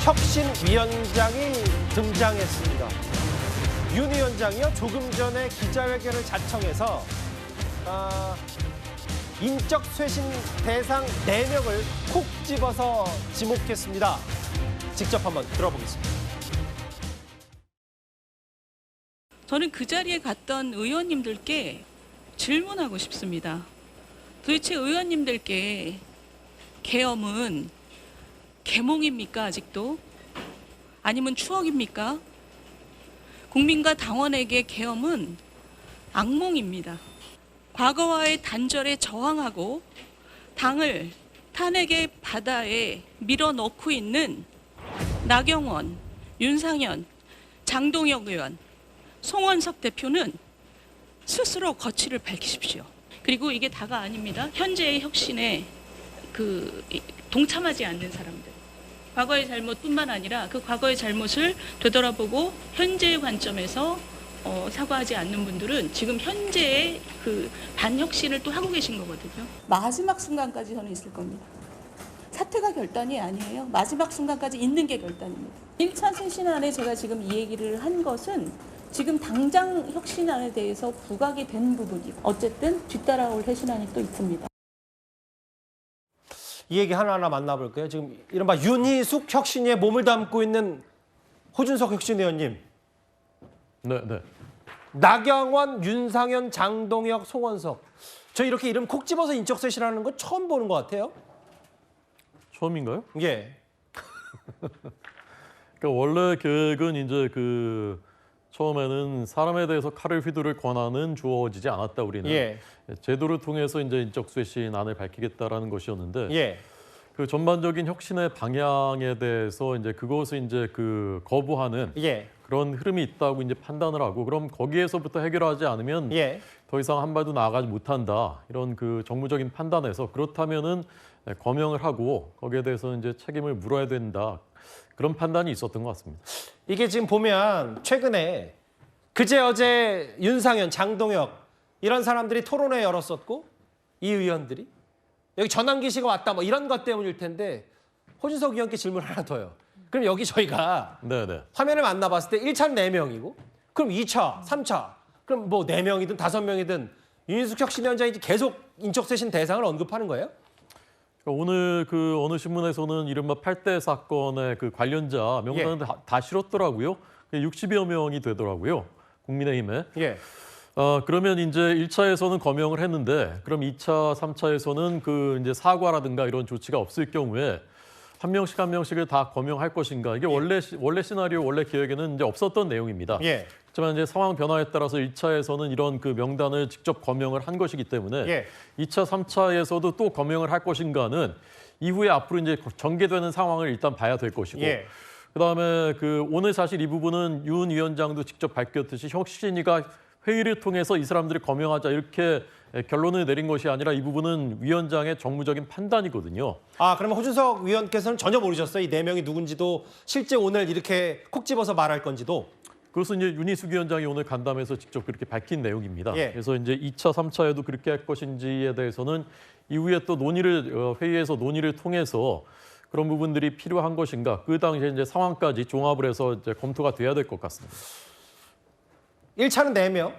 혁신위원장이 등장했습니다. 윤 위원장이요, 조금 전에 기자회견을 자청해서 인적 쇄신 대상 4명을 콕 집어서 지목했습니다. 직접 한번 들어보겠습니다. 저는 그 자리에 갔던 의원님들께 질문하고 싶습니다. 도대체 의원님들께 계엄은 계몽입니까, 아직도? 아니면 추억입니까? 국민과 당원에게 계엄은 악몽입니다. 과거와의 단절에 저항하고 당을 탄핵의 바다에 밀어넣고 있는 나경원, 윤상현, 장동혁 의원, 송원석 대표는 스스로 거취를 밝히십시오. 그리고 이게 다가 아닙니다. 현재의 혁신에 동참하지 않는 사람들. 과거의 잘못뿐만 아니라 그 과거의 잘못을 되돌아보고 현재의 관점에서 사과하지 않는 분들은 지금 현재의 그 반혁신을 또 하고 계신 거거든요. 마지막 순간까지 저는 있을 겁니다. 사퇴가 결단이 아니에요. 마지막 순간까지 있는 게 결단입니다. 1차 쇄신안에 제가 지금 이 얘기를 한 것은 지금 당장 혁신안에 대해서 부각이 된 부분이고 어쨌든 뒤따라올 쇄신안이 또 있습니다. 이 얘기 하나하나 만나볼게요. 지금 이른바 윤희숙 혁신위에 몸을 담고 있는 호준석 혁신위원님. 네. 나경원, 윤상현, 장동혁, 송원석. 저 이렇게 이름 콕 집어서 인적 쇄신하는 거 처음 보는 것 같아요. 처음인가요? 예. 그러니까 원래 계획은 이제 처음에는 사람에 대해서 칼을 휘두를 권한은 주어지지 않았다 우리는. 예. 제도를 통해서 이제 인적 쇄신안을 밝히겠다라는 것이었는데 예. 그 전반적인 혁신의 방향에 대해서 이제 그것을 이제 거부하는 예. 그런 흐름이 있다고 이제 판단을 하고 그럼 거기에서부터 해결하지 않으면 예. 더 이상 한 발도 나아가지 못한다 이런 정무적인 판단에서 그렇다면은 거명을 하고 거기에 대해서 이제 책임을 물어야 된다 그런 판단이 있었던 것 같습니다. 이게 지금 보면 최근에 그제 어제 윤상현, 장동혁 이런 사람들이 토론회 열었었고 이 의원들이 여기 전환기 씨가 왔다 뭐 이런 것 때문일 텐데 호준석 의원께 질문 하나 더요. 그럼 여기 저희가 네네. 화면을 만나봤을 때 1차는 4명이고 그럼 2차, 3차 그럼 뭐 4명이든 5명이든 윤희숙 혁신위원장이 계속 인적쇄신 대상을 언급하는 거예요? 오늘 어느 신문에서는 이른바 8대 사건의 관련자 명단을 다 실었더라고요. 60여 명이 되더라고요. 국민의힘에. 예. 그러면 이제 1차에서는 거명을 했는데 그럼 2차, 3차에서는 이제 사과라든가 이런 조치가 없을 경우에 한 명씩을 다 거명할 것인가? 이게 원래 시나리오, 원래 계획에는 이제 없었던 내용입니다. 예. 하지만 이제 상황 변화에 따라서 1차에서는 이런 명단을 직접 거명을 한 것이기 때문에 예. 2차, 3차에서도 또 거명을 할 것인가는 이후에 앞으로 이제 전개되는 상황을 일단 봐야 될 것이고 예. 그다음에 오늘 사실 이 부분은 윤 위원장도 직접 밝혔듯이 혁신위가 회의를 통해서 이 사람들을 거명하자 이렇게 결론을 내린 것이 아니라 이 부분은 위원장의 정무적인 판단이거든요. 그러면 호준석 위원께서는 전혀 모르셨어요? 이 4명이 누군지도 실제 오늘 이렇게 콕 집어서 말할 건지도? 그것은 이제 윤희숙 위원장이 오늘 간담회에서 직접 그렇게 밝힌 내용입니다. 예. 그래서 이제 2차, 3차에도 그렇게 할 것인지에 대해서는 이후에 또 회의에서 논의를 통해서 그런 부분들이 필요한 것인가 그 당시에 이제 상황까지 종합을 해서 이제 검토가 돼야 될 것 같습니다. 1차는 4명,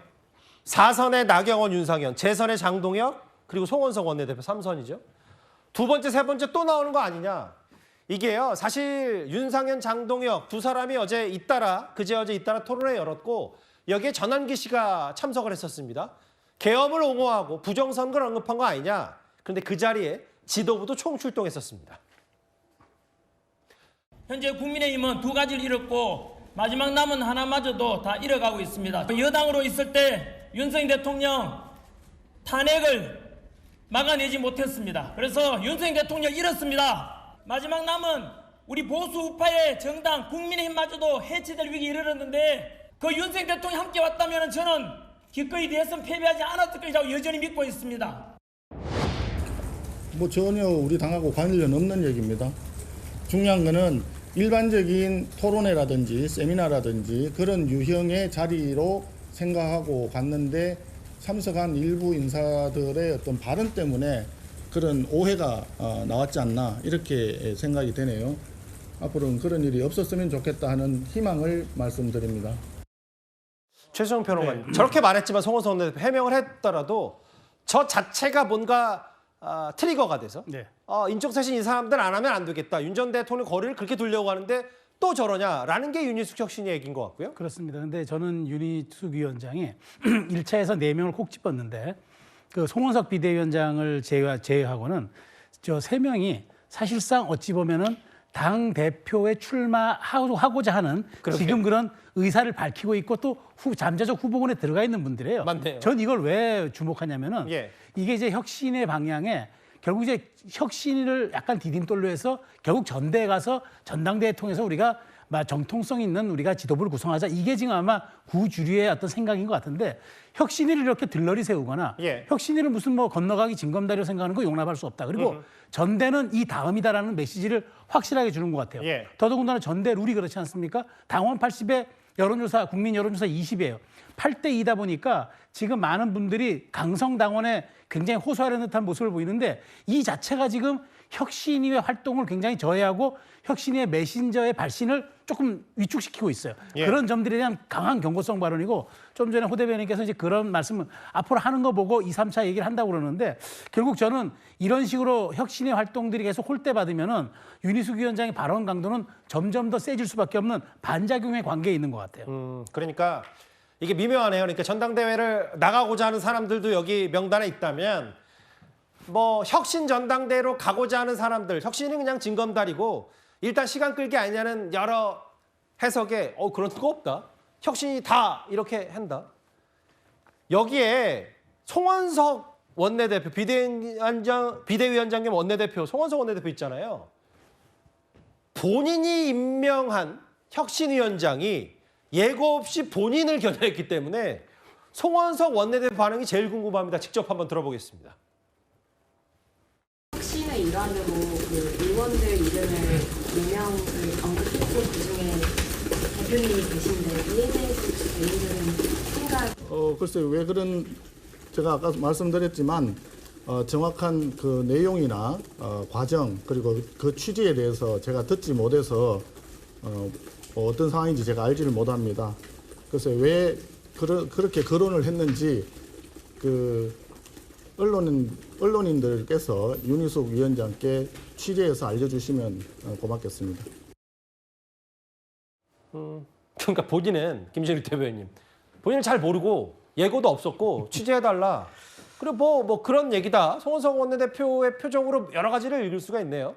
4선의 나경원, 윤상현, 재선의 장동혁, 그리고 송원석 원내대표 3선이죠. 두 번째, 세 번째 또 나오는 거 아니냐. 이게요, 사실 윤상현, 장동혁 두 사람이 그제 어제 잇따라 토론회 열었고 여기에 전환기 씨가 참석을 했었습니다. 계엄을 옹호하고 부정선거를 언급한 거 아니냐. 그런데 그 자리에 지도부도 총출동했었습니다. 현재 국민의힘은 2가지를 잃었고 마지막 남은 하나마저도 다 잃어가고 있습니다. 여당으로 있을 때 윤석열 대통령 탄핵을 막아내지 못했습니다. 그래서 윤석열 대통령 잃었습니다. 마지막 남은 우리 보수 우파의 정당 국민의힘마저도 해체될 위기에 이르렀는데 그 윤석열 대통령이 함께 왔다면 저는 기꺼이 대선 패배하지 않았을 것이라고 여전히 믿고 있습니다. 전혀 우리 당하고 관련 없는 얘기입니다. 중요한 거는 일반적인 토론회라든지 세미나라든지 그런 유형의 자리로 생각하고 갔는데 참석한 일부 인사들의 어떤 발언 때문에 그런 오해가 나왔지 않나 이렇게 생각이 되네요. 앞으로는 그런 일이 없었으면 좋겠다 하는 희망을 말씀드립니다. 최수영 평론가님 저렇게 말했지만 송원석 원내대표 해명을 했더라도 저 자체가 뭔가 트리거가 돼서 네. 인적쇄신 이 사람들 안 하면 안 되겠다. 윤 전 대통령 거리를 그렇게 두려고 하는데 또 저러냐라는 게 윤희숙 혁신의 얘기인 것 같고요. 그렇습니다. 근데 저는 윤희숙 위원장이 1차에서 4명을 콕 집었는데 그 송원석 비대위원장을 제외하고는 저 3명이 사실상 어찌 보면은 당 대표에 출마하고자 하는 지금 그런 의사를 밝히고 있고 또 잠재적 후보군에 들어가 있는 분들이에요. 맞네요. 전 이걸 왜 주목하냐면은 예. 이게 이제 혁신의 방향에 결국 이제 혁신을 약간 디딤돌로 해서 결국 전대에 가서 전당대회 통해서 우리가 정통성 있는 우리가 지도부를 구성하자. 이게 지금 아마 구주류의 어떤 생각인 것 같은데 혁신위를 이렇게 들러리 세우거나 예. 혁신위를 무슨 뭐 건너가기 징검다리로 생각하는 거 용납할 수 없다. 그리고 전대는 이 다음이다라는 메시지를 확실하게 주는 것 같아요. 예. 더더군다나 전대 룰이 그렇지 않습니까? 당원 80에 여론조사, 국민 여론조사 20이에요. 8대 2다 보니까 지금 많은 분들이 강성 당원에 굉장히 호소하려는 듯한 모습을 보이는데 이 자체가 지금 혁신위의 활동을 굉장히 저해하고 혁신위의 메신저의 발신을 조금 위축시키고 있어요. 예. 그런 점들에 대한 강한 경고성 발언이고 좀 전에 호 대변인께서 이제 그런 말씀을 앞으로 하는 거 보고 2, 3차 얘기를 한다고 그러는데 결국 저는 이런 식으로 혁신의 활동들이 계속 홀대받으면은 윤희숙 위원장의 발언 강도는 점점 더 세질 수밖에 없는 반작용의 관계에 있는 것 같아요. 그러니까 이게 미묘하네요. 그러니까 전당대회를 나가고자 하는 사람들도 여기 명단에 있다면 뭐 혁신 전당대회로 가고자 하는 사람들, 혁신이 그냥 징검다리고 일단 시간 끌기 아니냐는 여러 해석에 그런 거 없다. 혁신이 다 이렇게 한다. 여기에 송원석 원내대표, 비대위원장 겸 원내대표, 송원석 원내대표 있잖아요. 본인이 임명한 혁신위원장이 예고 없이 본인을 겨냥했기 때문에 송원석 원내대표 반응이 제일 궁금합니다. 직접 한번 들어보겠습니다. 혁신의 일환으로 그 의원들 이름을 임명을 언급했고 그중에 대표님이 계신데 이에 대해서 개인적인 생각. 글쎄요, 왜 그런 제가 아까 말씀드렸지만 정확한 그 내용이나 과정 그리고 그 취지에 대해서 제가 듣지 못해서 어떤 상황인지 제가 알지를 못합니다. 그래서 왜 그렇게 거론을 했는지 그 언론인들께서 윤희숙 위원장께 취재해서 알려주시면 고맙겠습니다. 그러니까 본인은 김진일 대변인 본인은 잘 모르고 예고도 없었고 취재해달라. 그리고 뭐 그런 얘기다. 송원석 원내대표의 표정으로 여러 가지를 읽을 수가 있네요.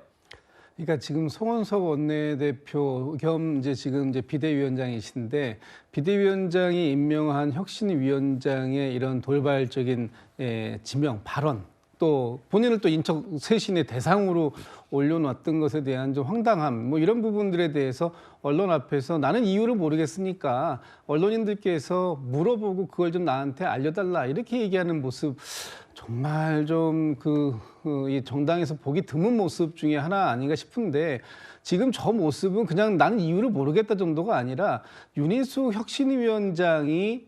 그러니까 지금 송원석 원내대표 겸 지금 비대위원장이신데 비대위원장이 임명한 혁신위원장의 이런 돌발적인 지명 발언 또 본인을 또 인적 쇄신의 대상으로 올려놨던 것에 대한 좀 황당함 뭐 이런 부분들에 대해서 언론 앞에서 나는 이유를 모르겠으니까 언론인들께서 물어보고 그걸 좀 나한테 알려달라 이렇게 얘기하는 모습 정말 좀 이 정당에서 보기 드문 모습 중에 하나 아닌가 싶은데 지금 저 모습은 그냥 나는 이유를 모르겠다 정도가 아니라 윤희숙 혁신위원장이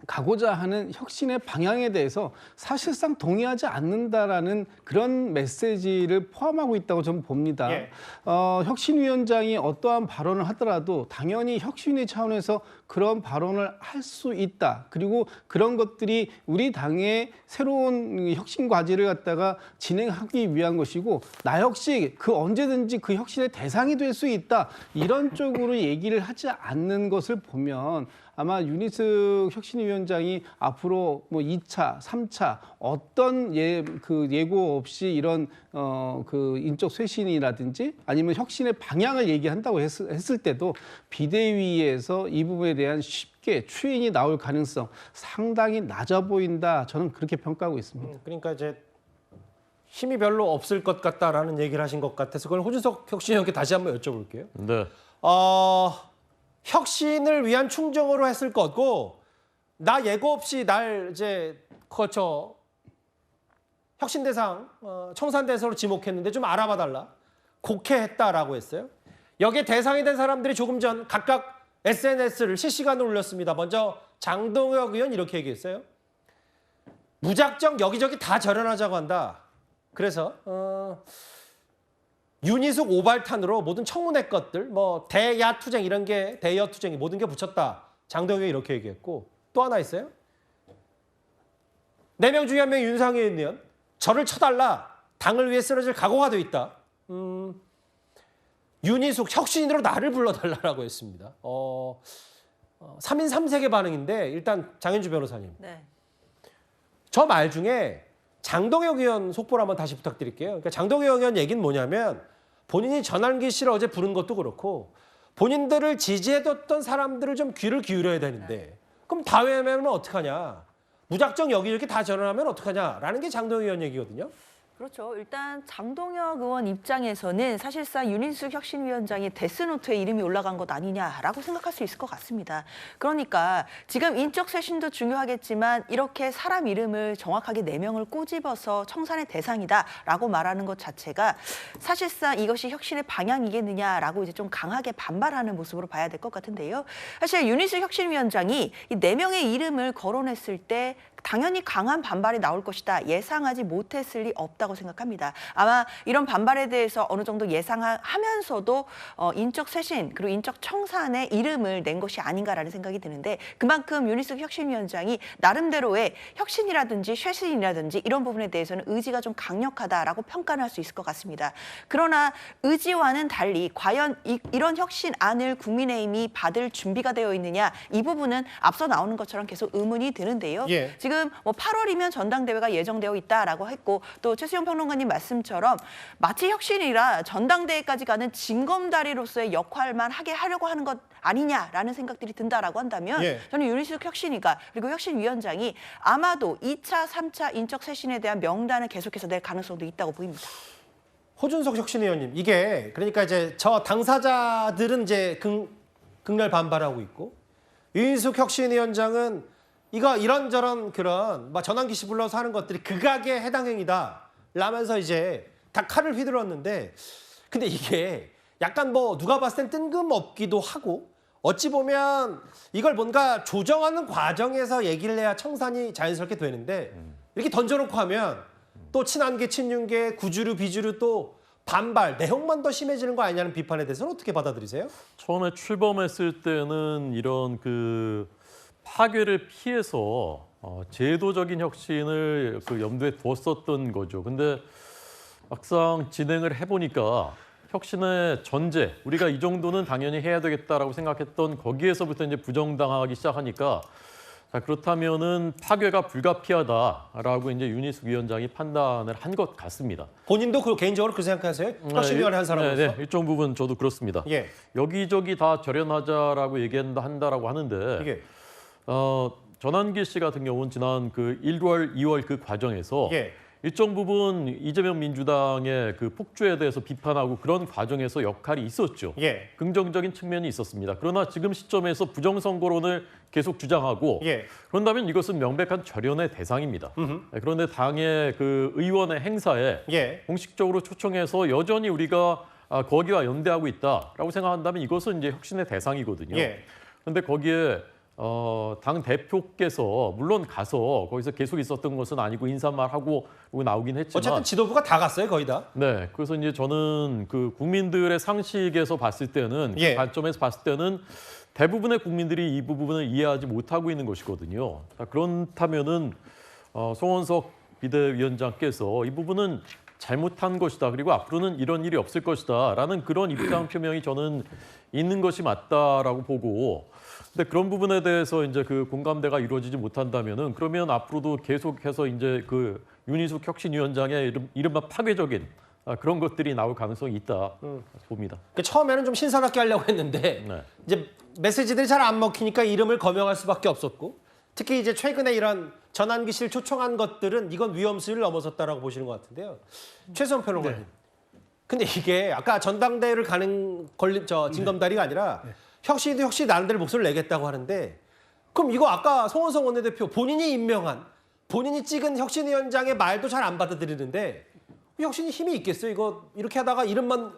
가고자 하는 혁신의 방향에 대해서 사실상 동의하지 않는다라는 그런 메시지를 포함하고 있다고 저는 봅니다. 예. 혁신위원장이 어떠한 발언을 하더라도 당연히 혁신위 차원에서 그런 발언을 할 수 있다. 그리고 그런 것들이 우리 당의 새로운 혁신 과제를 갖다가 진행하기 위한 것이고 나 역시 언제든지 그 혁신의 대상이 될 수 있다. 이런 쪽으로 얘기를 하지 않는 것을 보면 아마 윤희숙 혁신위원장이 앞으로 뭐 2차, 3차 어떤 예고 없이 이런 그 인적 쇄신이라든지 아니면 혁신의 방향을 얘기한다고 했을 때도 비대위에서 이 부분에 대한 쉽게 추인이 나올 가능성 상당히 낮아 보인다. 저는 그렇게 평가하고 있습니다. 그러니까 이제 힘이 별로 없을 것 같다라는 얘기를 하신 것 같아서 그걸 호준석 혁신위원께 다시 한번 여쭤볼게요. 네. 혁신을 위한 충정으로 했을 거고 나 예고 없이 날 이제 혁신 대상 청산 대상으로 지목했는데 좀 알아봐 달라. 곡해했다라고 했어요. 여기에 대상이 된 사람들이 조금 전 각각 SNS를 실시간으로 올렸습니다. 먼저 장동혁 의원 이렇게 얘기했어요. 무작정 여기저기 다 절연하자고 한다. 그래서 윤희숙 오발탄으로 모든 청문회 것들, 뭐 대야투쟁 이런 게 대여투쟁이 모든 게 붙였다. 장동혁이 이렇게 얘기했고 또 하나 있어요. 4명 중에 1명이 윤상현 의원. 저를 쳐달라. 당을 위해 쓰러질 각오가 돼 있다. 윤희숙 혁신인으로 나를 불러달라고 했습니다. 3인 3색의 반응인데 일단 장현주 변호사님. 네. 저 말 중에 장동혁 의원 속보를 한번 다시 부탁드릴게요. 그러니까 장동혁 의원 얘기는 뭐냐면 본인이 전환기 씨를 어제 부른 것도 그렇고 본인들을 지지해뒀던 사람들을 좀 귀를 기울여야 되는데 그럼 다 외면하면 어떡하냐. 무작정 여기저기 다 전환하면 어떡하냐라는 게 장동혁 의원 얘기거든요. 그렇죠. 일단 장동혁 의원 입장에서는 사실상 윤희숙 혁신위원장이 데스노트에 이름이 올라간 것 아니냐라고 생각할 수 있을 것 같습니다. 그러니까 지금 인적 쇄신도 중요하겠지만 이렇게 사람 이름을 정확하게 4명을 꼬집어서 청산의 대상이다라고 말하는 것 자체가 사실상 이것이 혁신의 방향이겠느냐라고 이제 좀 강하게 반발하는 모습으로 봐야 될 것 같은데요. 사실 윤희숙 혁신위원장이 이 4명의 이름을 거론했을 때 당연히 강한 반발이 나올 것이다. 예상하지 못했을 리 없다고 생각합니다. 아마 이런 반발에 대해서 어느 정도 예상하면서도 인적 쇄신 그리고 인적 청산의 이름을 낸 것이 아닌가라는 생각이 드는데 그만큼 윤희숙 혁신위원장이 나름대로의 혁신이라든지 쇄신이라든지 이런 부분에 대해서는 의지가 좀 강력하다라고 평가를 할 수 있을 것 같습니다. 그러나 의지와는 달리 과연 이런 혁신안을 국민의힘이 받을 준비가 되어 있느냐 이 부분은 앞서 나오는 것처럼 계속 의문이 드는데요. 예. 지금 뭐 8월이면 전당대회가 예정되어 있다라고 했고 또 최수영 평론가님 말씀처럼 마치 혁신이라 전당대회까지 가는 징검다리로서의 역할만 하게 하려고 하는 것 아니냐라는 생각들이 든다라고 한다면 예. 저는 윤희숙 혁신이가 그리고 혁신위원장이 아마도 2차, 3차 인적 쇄신에 대한 명단을 계속해서 낼 가능성도 있다고 보입니다. 호준석 혁신위원님 이게 그러니까 이제 저 당사자들은 이제 극렬 반발하고 있고 윤희숙 혁신위원장은 이거 이런저런 그런 막 전환기 씨 불러서 하는 것들이 극악의 해당 행위다 라면서 이제 다 칼을 휘둘렀는데 근데 이게 약간 뭐 누가 봤을 땐 뜬금없기도 하고 어찌 보면 이걸 뭔가 조정하는 과정에서 얘기를 해야 청산이 자연스럽게 되는데 이렇게 던져놓고 하면 또 친한계 친윤계 구주류 비주류 또 반발 내용만 더 심해지는 거 아니냐는 비판에 대해서는 어떻게 받아들이세요? 처음에 출범했을 때는 이런 그 파괴를 피해서 제도적인 혁신을 그 염두에 두었었던 거죠. 근데 막상 진행을 해보니까 혁신의 전제, 우리가 이 정도는 당연히 해야 되겠다라고 생각했던 거기에서부터 이제 부정당하기 시작하니까 자, 그렇다면은 파괴가 불가피하다라고 이제 윤희숙 위원장이 판단을 한 것 같습니다. 본인도 개인적으로 그 생각하세요? 혁신위원회 한 사람으로서? 네, 일정 부분 저도 그렇습니다. 예. 여기저기 다 절연하자라고 얘기한다라고 하는데 이게 전환기 씨 같은 경우는 지난 그 1월, 2월 그 과정에서 예. 일정 부분 이재명 민주당의 그 폭주에 대해서 비판하고 그런 과정에서 역할이 있었죠. 예. 긍정적인 측면이 있었습니다. 그러나 지금 시점에서 부정선거론을 계속 주장하고 예. 그런다면 이것은 명백한 절연의 대상입니다. 그런데 당의 그 의원의 행사에 예. 공식적으로 초청해서 여전히 우리가 거기와 연대하고 있다라고 생각한다면 이것은 이제 혁신의 대상이거든요. 예. 그런데 거기에 당 대표께서 물론 가서 거기서 계속 있었던 것은 아니고 인사말 하고 나오긴 했지만 어쨌든 지도부가 다 갔어요, 거의 다. 네, 그래서 이제 저는 그 국민들의 상식에서 봤을 때는 예. 그 관점에서 봤을 때는 대부분의 국민들이 이 부분을 이해하지 못하고 있는 것이거든요. 자, 그렇다면은 송원석 비대위원장께서 이 부분은 잘못한 것이다. 그리고 앞으로는 이런 일이 없을 것이다라는 그런 입장 표명이 저는 있는 것이 맞다라고 보고. 근데 그런 부분에 대해서 이제 그 공감대가 이루어지지 못한다면은 그러면 앞으로도 계속해서 이제 그 윤희숙 혁신위원장의 이른바 파괴적인 그런 것들이 나올 가능성이 있다 봅니다. 그 처음에는 좀 신선하게 하려고 했는데 네. 이제 메시지들이 잘 안 먹히니까 이름을 거명할 수밖에 없었고 특히 이제 최근에 이런 전환기 씨를 초청한 것들은 이건 위험수위를 넘어섰다라고 보시는 것 같은데요. 최수영 평론가님. 네. 근데 이게 아까 전당대회를 가는 징검다리가 아니라 혁신도 혁신 나름대로 목소리를 내겠다고 하는데 그럼 이거 아까 송원석 원내대표 본인이 임명한 본인이 찍은 혁신위원장의 말도 잘 안 받아들이는데 혁신이 힘이 있겠어요? 이거 이렇게 하다가 이름만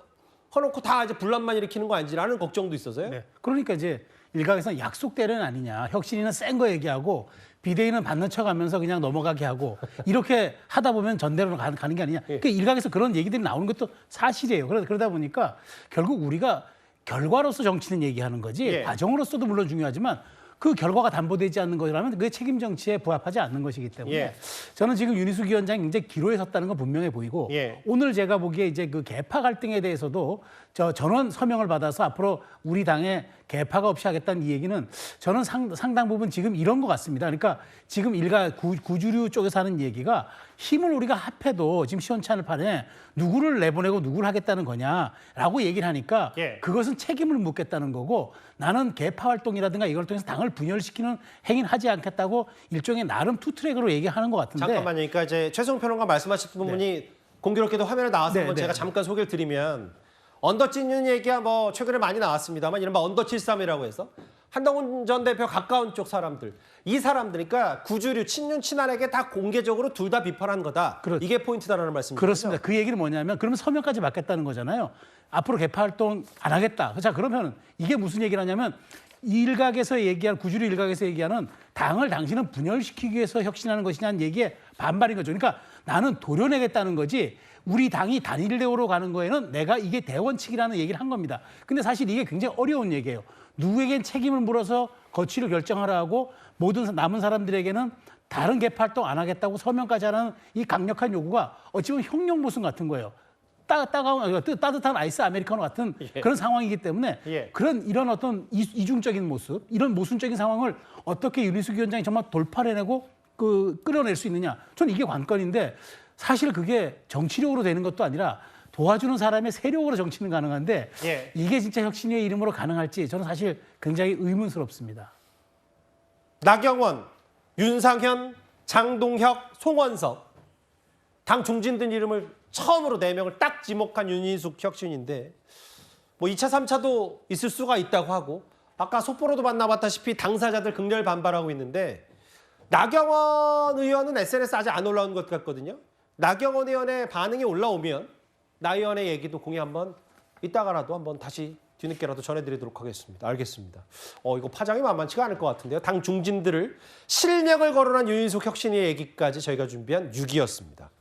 허놓고 다 이제 분란만 일으키는 거 아닌지라는 걱정도 있어서요. 네. 그러니까 이제 일각에서는 약속 대련 아니냐. 혁신이는 센 거 얘기하고 비대위는 받는 척하면서 그냥 넘어가게 하고 이렇게 하다 보면 전대로 가는 게 아니냐. 그러니까 일각에서 그런 얘기들이 나오는 것도 사실이에요. 그러다 보니까 결국 우리가 결과로서 정치는 얘기하는 거지 예. 과정으로서도 물론 중요하지만 그 결과가 담보되지 않는 것이라면 그게 책임 정치에 부합하지 않는 것이기 때문에 예. 저는 지금 윤희숙 위원장이 굉장히 기로에 섰다는 건 분명해 보이고 예. 오늘 제가 보기에 이제 그 개파 갈등에 대해서도 저 전원 서명을 받아서 앞으로 우리 당에 개파가 없이 하겠다는 이 얘기는 저는 상당 부분 지금 이런 것 같습니다. 그러니까 지금 일가 구주류 쪽에서 하는 얘기가 힘을 우리가 합해도 지금 시원찮을 판에 누구를 내보내고 누구를 하겠다는 거냐라고 얘기를 하니까 예. 그것은 책임을 묻겠다는 거고 나는 개파 활동이라든가 이걸 통해서 당을 분열시키는 행위는 하지 않겠다고 일종의 나름 투트랙으로 얘기하는 것 같은데 잠깐만요. 그러니까 이제 최종 평론가 말씀하신 부분이 공교롭게도 화면에 나와서 네, 한번 네. 제가 잠깐 소개를 드리면 언더찐 얘기가 뭐 최근에 많이 나왔습니다만 이른바 언더73이라고 해서 한동훈 전 대표 가까운 쪽 사람들 이 사람들 그러니까 구주류 친윤 친한에게 다 공개적으로 둘 다 비판한 거다. 그렇죠. 이게 포인트다라는 말씀이죠. 그렇습니다. 그 얘기는 뭐냐면 그러면 서명까지 받겠다는 거잖아요. 앞으로 개파 활동 안 하겠다. 자 그러면 이게 무슨 얘기를 하냐면 일각에서 얘기한 구주류 일각에서 얘기하는 당을 당신은 분열시키기 위해서 혁신하는 것이냐는 얘기에 반발인 거죠. 그러니까 나는 도려내겠다는 거지 우리 당이 단일 대우로 가는 거에는 내가 이게 대원칙이라는 얘기를 한 겁니다. 근데 사실 이게 굉장히 어려운 얘기예요. 누구에겐 책임을 물어서 거취를 결정하라 하고 모든 남은 사람들에게는 다른 개파 활동 안 하겠다고 서명까지 하는 이 강력한 요구가 어찌 보면 형용모순 같은 거예요. 따뜻한 아이스 아메리카노 같은 그런 상황이기 때문에 예. 이런 어떤 이중적인 모습, 이런 모순적인 상황을 어떻게 윤희숙 위원장이 정말 돌파를 해내고 끌어낼 수 있느냐. 저는 이게 관건인데 사실 그게 정치력으로 되는 것도 아니라 도와주는 사람의 세력으로 정치는 가능한데 예. 이게 진짜 혁신의 이름으로 가능할지 저는 사실 굉장히 의문스럽습니다. 나경원, 윤상현, 장동혁, 송원석 당 중진들 이름을 처음으로 4명을 딱 지목한 윤희숙 혁신인데 뭐 2차, 3차도 있을 수가 있다고 하고 아까 속보로도 만나봤다시피 당사자들 극렬 반발하고 있는데 나경원 의원은 SNS 아직 안 올라온 것 같거든요. 나경원 의원의 반응이 올라오면 나 의원의 얘기도 공개 한번 이따가라도 한번 다시 뒤늦게라도 전해드리도록 하겠습니다. 알겠습니다. 이거 파장이 만만치가 않을 것 같은데요. 당 중진들을 실명을 거론한 윤희숙 혁신의 얘기까지 저희가 준비한 6위였습니다.